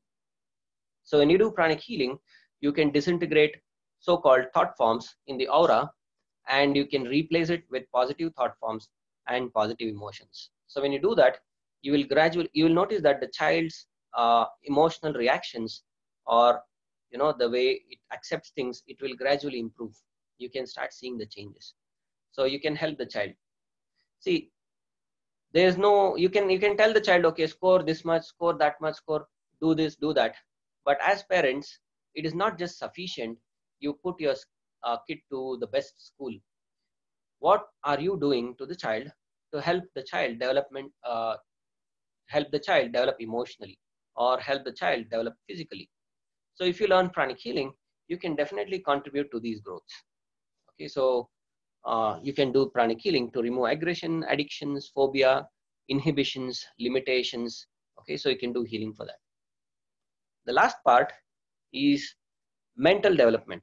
So when you do pranic healing, you can disintegrate so-called thought forms in the aura, and you can replace it with positive thought forms and positive emotions. So when you do that, you will notice that the child's emotional reactions, or the way it accepts things, it will gradually improve. You can start seeing the changes. So you can help the child. See, there's no, you can tell the child, okay, score this much, score that much, score, do this, do that. But as parents, it is not just sufficient you put your kid to the best school. What are you doing to the child to help the child develop emotionally, or help the child develop physically? So if you learn pranic healing, you can definitely contribute to these growths. Okay, so you can do pranic healing to remove aggression, addictions, phobia, inhibitions, limitations. Okay, so you can do healing for that. The last part is mental development.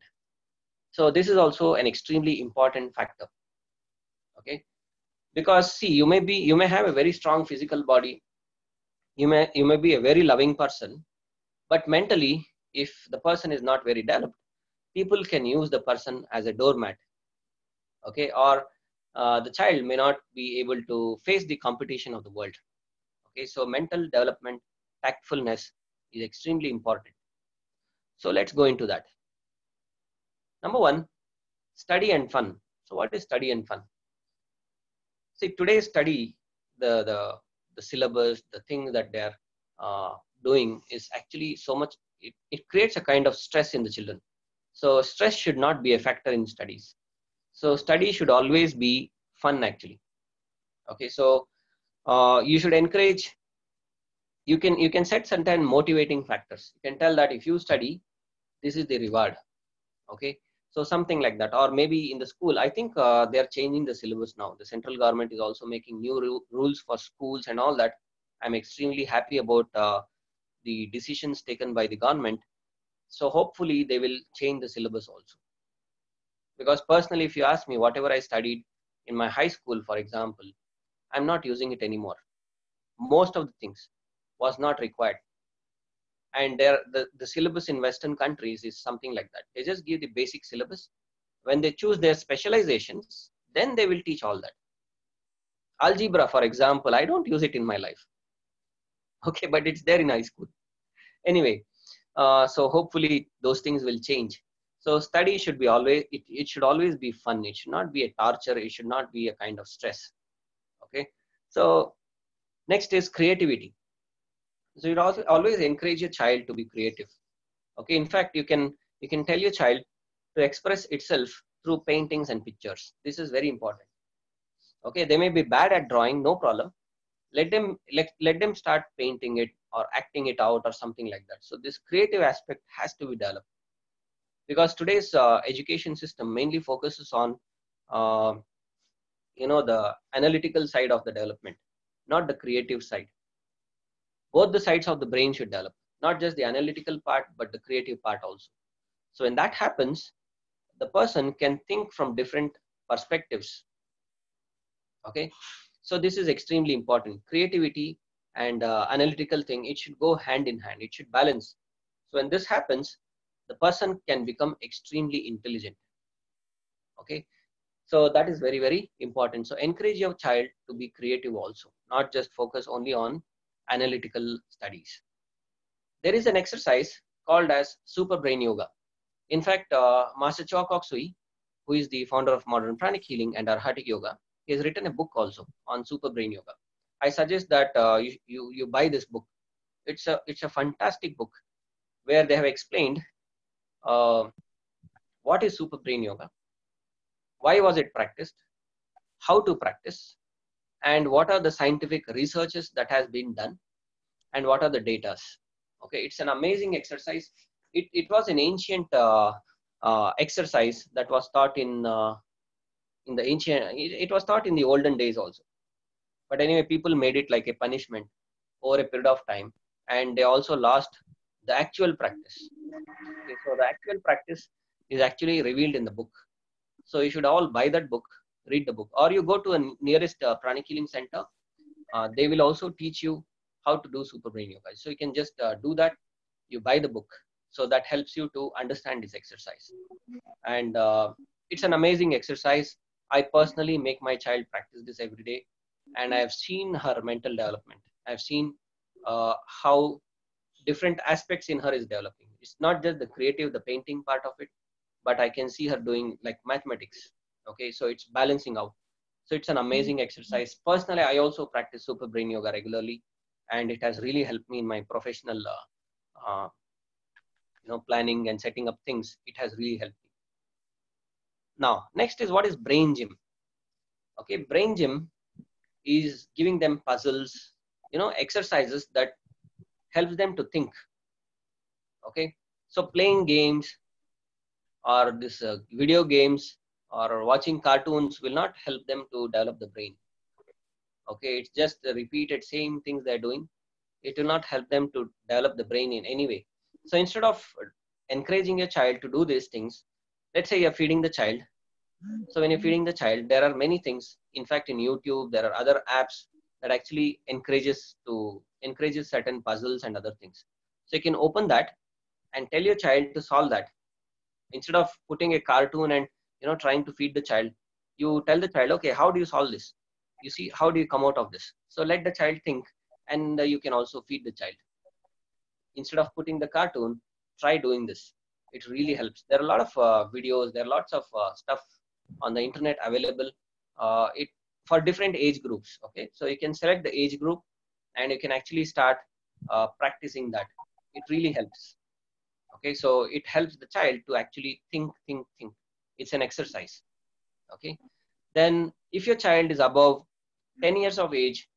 So this is also an extremely important factor. Okay, because see, you may have a very strong physical body, you may be a very loving person, but mentally, if the person is not very developed, people can use the person as a doormat. Okay, or the child may not be able to face the competition of the world. Okay, so mental development, tactfulness is extremely important. So let's go into that. Number one, study and fun. So what is study and fun? See, today's study, the syllabus, the things that they're doing is actually so much, it creates a kind of stress in the children. So stress should not be a factor in studies. So study should always be fun actually. Okay, so you should encourage, you can set certain motivating factors. You can tell that if you study, this is the reward. Okay, so something like that. Or maybe in the school, I think they're changing the syllabus now. The central government is also making new rules for schools and all that. I'm extremely happy about the decisions taken by the government. So hopefully they will change the syllabus also. Because personally, if you ask me, whatever I studied in my high school, for example, I'm not using it anymore. Most of the things was not required. And the syllabus in Western countries is something like that. They just give the basic syllabus. When they choose their specializations, then they will teach all that. Algebra, for example, I don't use it in my life. Okay, but it's there in high school. Anyway, so hopefully those things will change. So study should be always, it should always be fun. It should not be a torture. It should not be a kind of stress. Okay, so next is creativity. So you also always encourage your child to be creative. Okay, in fact, you can tell your child to express itself through paintings and pictures. This is very important. Okay, they may be bad at drawing, no problem. Let them start painting it or acting it out or something like that. So this creative aspect has to be developed, because today's education system mainly focuses on the analytical side of the development, not the creative side. Both the sides of the brain should develop, not just the analytical part, but the creative part also. So when that happens, the person can think from different perspectives. Okay, so this is extremely important. Creativity and analytical thing, it should go hand in hand. It should balance. So when this happens, the person can become extremely intelligent. Okay, so that is very, very important. So encourage your child to be creative also, not just focus only on analytical studies. There is an exercise called as super brain yoga. In fact, Master Choa Kok Sui, who is the founder of modern pranic healing and arhatic yoga, He has written a book also on Super Brain Yoga. I suggest that you buy this book. It's a fantastic book where they have explained what is Super Brain Yoga, why was it practiced, how to practice, and what are the scientific researches that has been done, and what are the datas. Okay, it's an amazing exercise. It was an ancient exercise that was taught in the ancient. It was taught in the olden days also. But anyway, people made it like a punishment over a period of time, and they also lost the actual practice. Okay, so the actual practice is actually revealed in the book. So you should all buy that book, read the book, or you go to a nearest pranic healing center. They will also teach you how to do Super Brain Yoga. So you can just do that. You buy the book. So that helps you to understand this exercise. And it's an amazing exercise. I personally make my child practice this every day. And I have seen her mental development. I've seen how different aspects in her is developing. It's not just the creative, the painting part of it, but I can see her doing like mathematics. Okay, so it's balancing out. So it's an amazing exercise. Personally, I also practice Super Brain Yoga regularly, and it has really helped me in my professional, planning and setting up things. It has really helped me. Now, next is what is Brain Gym. Okay, Brain Gym is giving them puzzles, exercises that helps them to think. Okay, so playing games or this video games or watching cartoons will not help them to develop the brain. Okay, it's just the repeated same things they're doing. It will not help them to develop the brain in any way. So instead of encouraging your child to do these things, let's say you're feeding the child. So when you're feeding the child, there are many things. In fact, in YouTube, there are other apps that actually encourages certain puzzles and other things. So you can open that and tell your child to solve that. Instead of putting a cartoon and trying to feed the child, you tell the child, okay, how do you solve this? You see, how do you come out of this? So let the child think, and you can also feed the child. Instead of putting the cartoon, try doing this. It really helps. There are a lot of videos. There are lots of stuff on the internet available. It for different age groups. Okay, so you can select the age group, and you can actually start practicing that. It really helps. Okay, so it helps the child to actually think. It's an exercise. Okay, then if your child is above 10 years of age,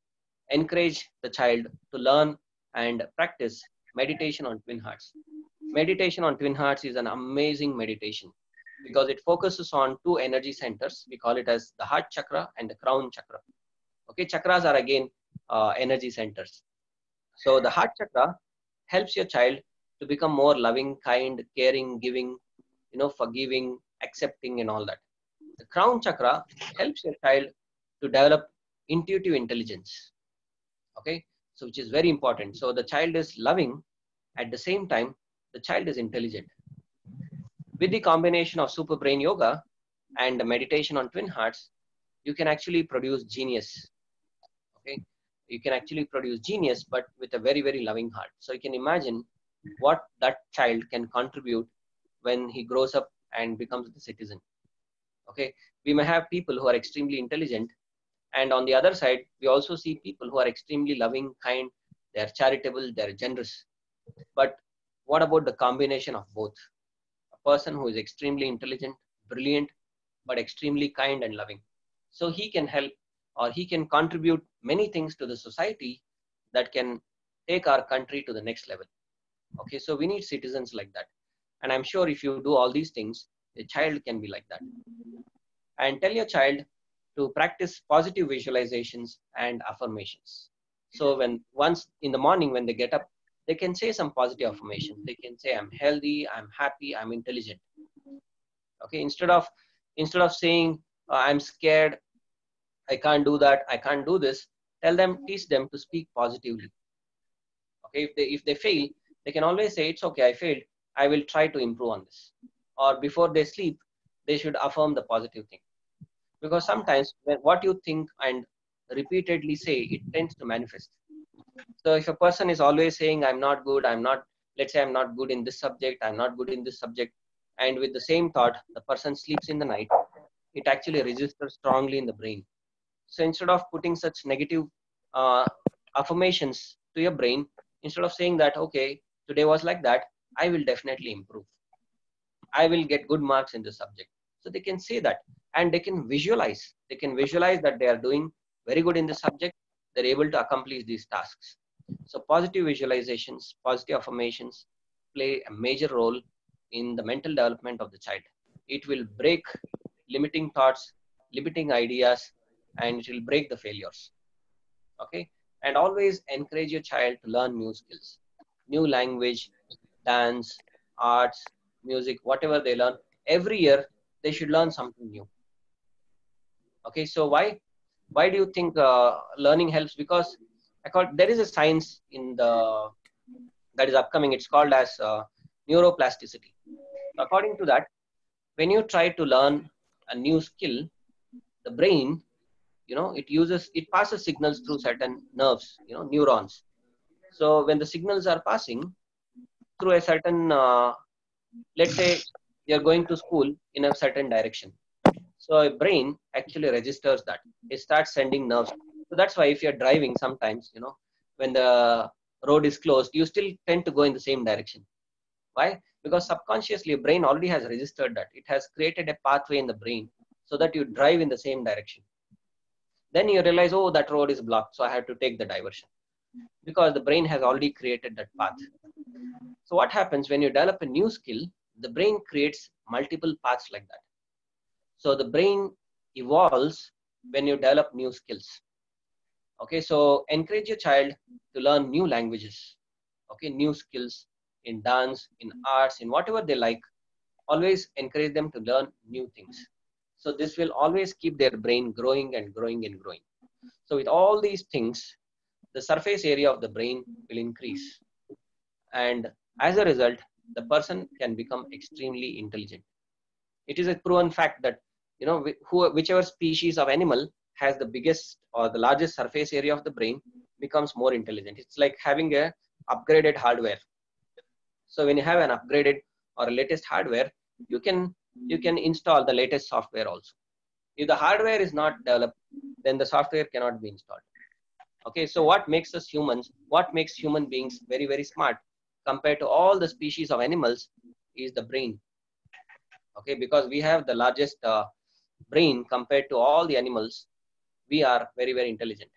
encourage the child to learn and practice meditation on twin hearts. Meditation on twin hearts is an amazing meditation because it focuses on two energy centers. We call it as the heart chakra and the crown chakra. Okay, chakras are again energy centers. So the heart chakra helps your child to become more loving, kind, caring, giving, forgiving, accepting, and all that. The crown chakra helps your child to develop intuitive intelligence. Okay, so which is very important. So the child is loving, at the same time, the child is intelligent. With the combination of Super Brain Yoga and the meditation on twin hearts, you can actually produce genius. Okay, you can actually produce genius, but with a very, very loving heart. So you can imagine what that child can contribute when he grows up and becomes the citizen. Okay, we may have people who are extremely intelligent, and on the other side, we also see people who are extremely loving, kind, they're charitable, they're generous. But what about the combination of both? A person who is extremely intelligent, brilliant, but extremely kind and loving. So he can help, or he can contribute many things to the society that can take our country to the next level. Okay, so we need citizens like that. And I'm sure if you do all these things, a child can be like that. And tell your child to practice positive visualizations and affirmations. So once in the morning when they get up, they can say some positive affirmations. They can say, I'm healthy, I'm happy, I'm intelligent. Okay, instead of saying, I'm scared, I can't do that, I can't do this, teach them to speak positively. Okay, if they fail, they can always say, it's okay, I failed, I will try to improve on this. Or before they sleep, they should affirm the positive thing. Because sometimes what you think and repeatedly say, it tends to manifest. So if a person is always saying, I'm not good, let's say I'm not good in this subject, I'm not good in this subject, and with the same thought, the person sleeps in the night, it actually registers strongly in the brain. So instead of putting such negative affirmations to your brain, instead of saying that, okay, today was like that, I will definitely improve. I will get good marks in the subject. So they can say that, and they can visualize. They can visualize that they are doing very good in the subject. They're able to accomplish these tasks. So positive visualizations, positive affirmations play a major role in the mental development of the child. It will break limiting thoughts, limiting ideas, and it will break the failures. Okay, and always encourage your child to learn new skills, new language, dance, arts, music, whatever they learn. Every year they should learn something new. Okay, so why do you think learning helps? Because there is a science in the that is upcoming. It's called as neuroplasticity. According to that, when you try to learn a new skill, the brain, it passes signals through certain nerves, neurons. So when the signals are passing through a certain, let's say you're going to school in a certain direction. So a brain actually registers that. It starts sending nerves. So that's why if you're driving sometimes, when the road is closed, you still tend to go in the same direction. Why? Because subconsciously your brain already has registered that. It has created a pathway in the brain so that you drive in the same direction. Then you realize, oh, that road is blocked, so I have to take the diversion. Because the brain has already created that path. So what happens when you develop a new skill, the brain creates multiple paths like that. So the brain evolves when you develop new skills. Okay, so encourage your child to learn new languages, okay, new skills in dance, in arts, in whatever they like. Always encourage them to learn new things. So this will always keep their brain growing and growing and growing. So with all these things, the surface area of the brain will increase. And as a result, the person can become extremely intelligent. It is a proven fact that, whichever species of animal has the biggest or the largest surface area of the brain becomes more intelligent. It's like having a upgraded hardware. So when you have an upgraded or a latest hardware, you can install the latest software also. If the hardware is not developed, then the software cannot be installed. Okay, so what makes us humans, what makes human beings very, very smart compared to all the species of animals is the brain. Okay, because we have the largest brain compared to all the animals, we are very, very intelligent.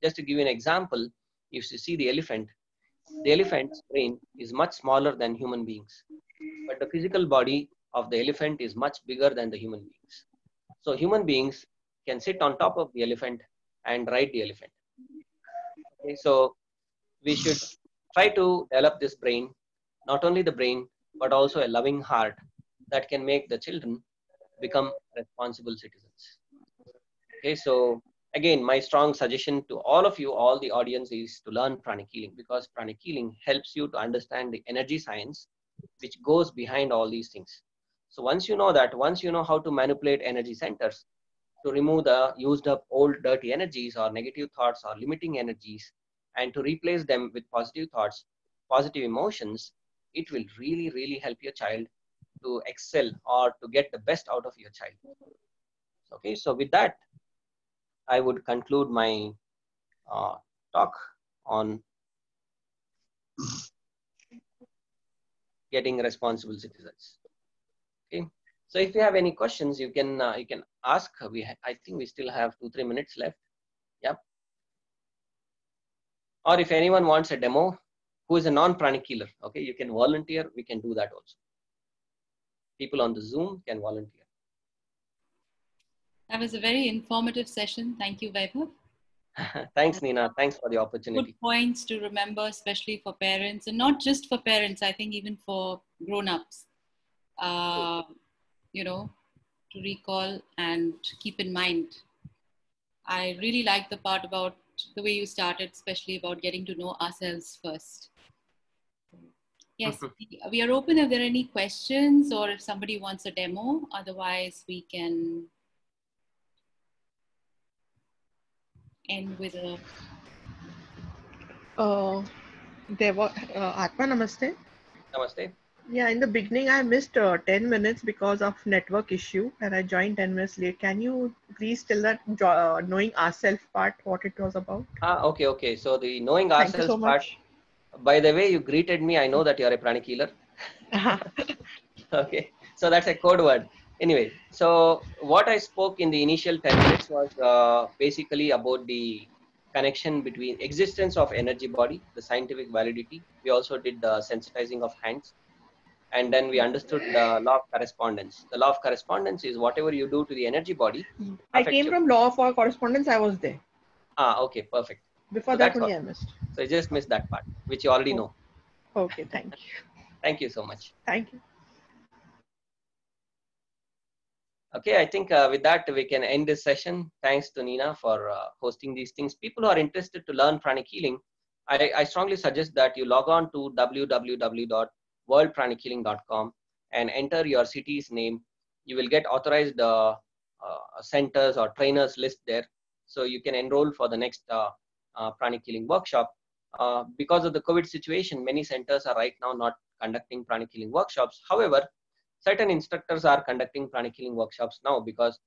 Just to give you an example, if you see the elephant's brain is much smaller than human beings, but the physical body of the elephant is much bigger than the human beings. So human beings can sit on top of the elephant and ride the elephant. Okay, so we should try to develop this brain, not only the brain, but also a loving heart that can make the children become responsible citizens. Okay, so again, my strong suggestion to all of you, all the audience, is to learn pranic healing, because pranic healing helps you to understand the energy science which goes behind all these things. So once you know that, once you know how to manipulate energy centers to remove the used up old dirty energies or negative thoughts or limiting energies, and to replace them with positive thoughts, positive emotions, it will really, really help your child to excel or to get the best out of your child. Okay, so with that, I would conclude my talk on getting responsible citizens. Okay, so if you have any questions, you can ask. I think we still have 2-3 minutes left. Yep. Or if anyone wants a demo, who is a non-pranic healer, okay, you can volunteer. We can do that also. People on the Zoom can volunteer. That was a very informative session. Thank you, Vaibhav. Thanks, Nina. Thanks for the opportunity. Good points to remember, especially for parents, and not just for parents. I think even for grown-ups, to recall and keep in mind. I really like the part about the way you started, especially about getting to know ourselves first. Yes, we are open if there are any questions or if somebody wants a demo. Otherwise, we can end with a... There was Atma, namaste. Namaste. Yeah, in the beginning, I missed 10 minutes because of network issue and I joined 10 minutes late. Can you please tell that knowing ourselves part, what it was about? Okay. So the knowing Thank you ourselves so part, much. by the way you greeted me, I know that you are a pranic healer. Okay, so that's a code word. Anyway, so what I spoke in the initial 10 minutes was basically about the connection between existence of energy body, the scientific validity. We also did the sensitizing of hands, and then we understood the law of correspondence. The law of correspondence is whatever you do to the energy body I affects came you. from law for correspondence. I was there. Okay, perfect. Before So that that's only what. I missed. So I just missed that part, which you already Oh, know. okay, thank you. Thank you so much. Thank you. Okay, I think with that we can end this session. Thanks to Nina for hosting these things. People who are interested to learn pranic healing, I strongly suggest that you log on to www.worldpranichealing.com and enter your city's name. You will get authorized centers or trainers list there, so you can enroll for the next pranic healing workshop. Because of the COVID situation, many centers are right now not conducting pranic healing workshops. However, certain instructors are conducting pranic healing workshops now because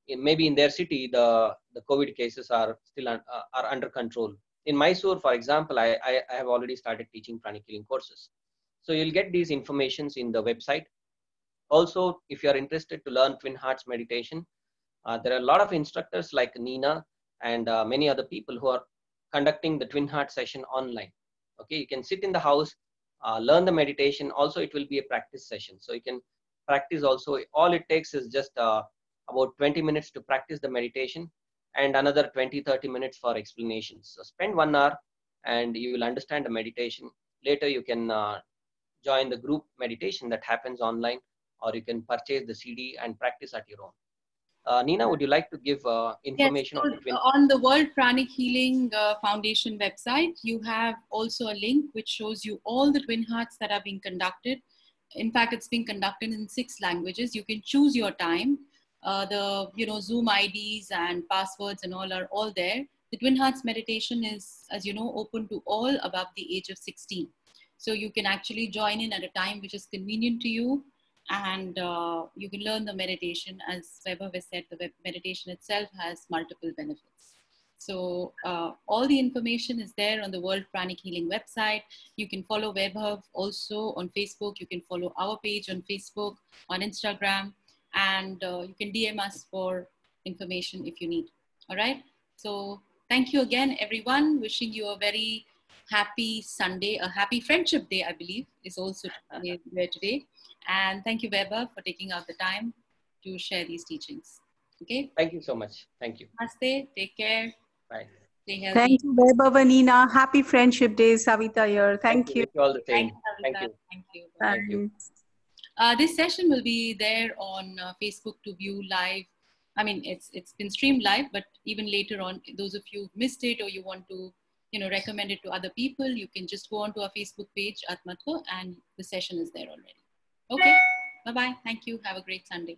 maybe in their city the COVID cases are still are under control. In Mysore, for example, I have already started teaching pranic healing courses. So you'll get these informations in the website. Also, if you are interested to learn Twin Hearts meditation, there are a lot of instructors like Nina and many other people who are conducting the Twin Heart session online. Okay, you can sit in the house, learn the meditation. Also, it will be a practice session, so you can practice also. All it takes is just about 20 minutes to practice the meditation and another 20-30 minutes for explanations. So spend 1 hour and you will understand the meditation. Later you can join the group meditation that happens online, or you can purchase the CD and practice at your own. Nina, would you like to give Yes, information so on the Twin? on the World Pranic Healing Foundation website, you have also a link which shows you all the Twin Hearts that are being conducted. In fact, it's being conducted in 6 languages. You can choose your time. The Zoom IDs and passwords and all are all there. The Twin Hearts meditation is, as you know, open to all above the age of 16. So you can actually join in at a time which is convenient to you, and you can learn the meditation. As Vaibhav has said, the meditation itself has multiple benefits. So all the information is there on the World Pranic Healing website. You can follow Vaibhav also on Facebook. You can follow our page on Facebook, on Instagram, and you can DM us for information if you need. All right. So thank you again, everyone. Wishing you a very happy Sunday, a happy Friendship Day, I believe, is also there today. And thank you, Weber, for taking out the time to share these teachings. Okay. Thank you so much. Thank you. Namaste. Take care. Bye. Stay healthy. Thank you, Vaibhav, Nina. Happy Friendship Day, Savita here. Thank you. Wish you all the same. Thank Thank you. you. Thank you. Thank you. This session will be there on Facebook to view live. I mean, it's been streamed live, but even later on, those of you who missed it or you want to, recommend it to other people, you can just go onto our Facebook page, Atmatva, and the session is there already. Okay. Bye-bye. Thank you. Have a great Sunday.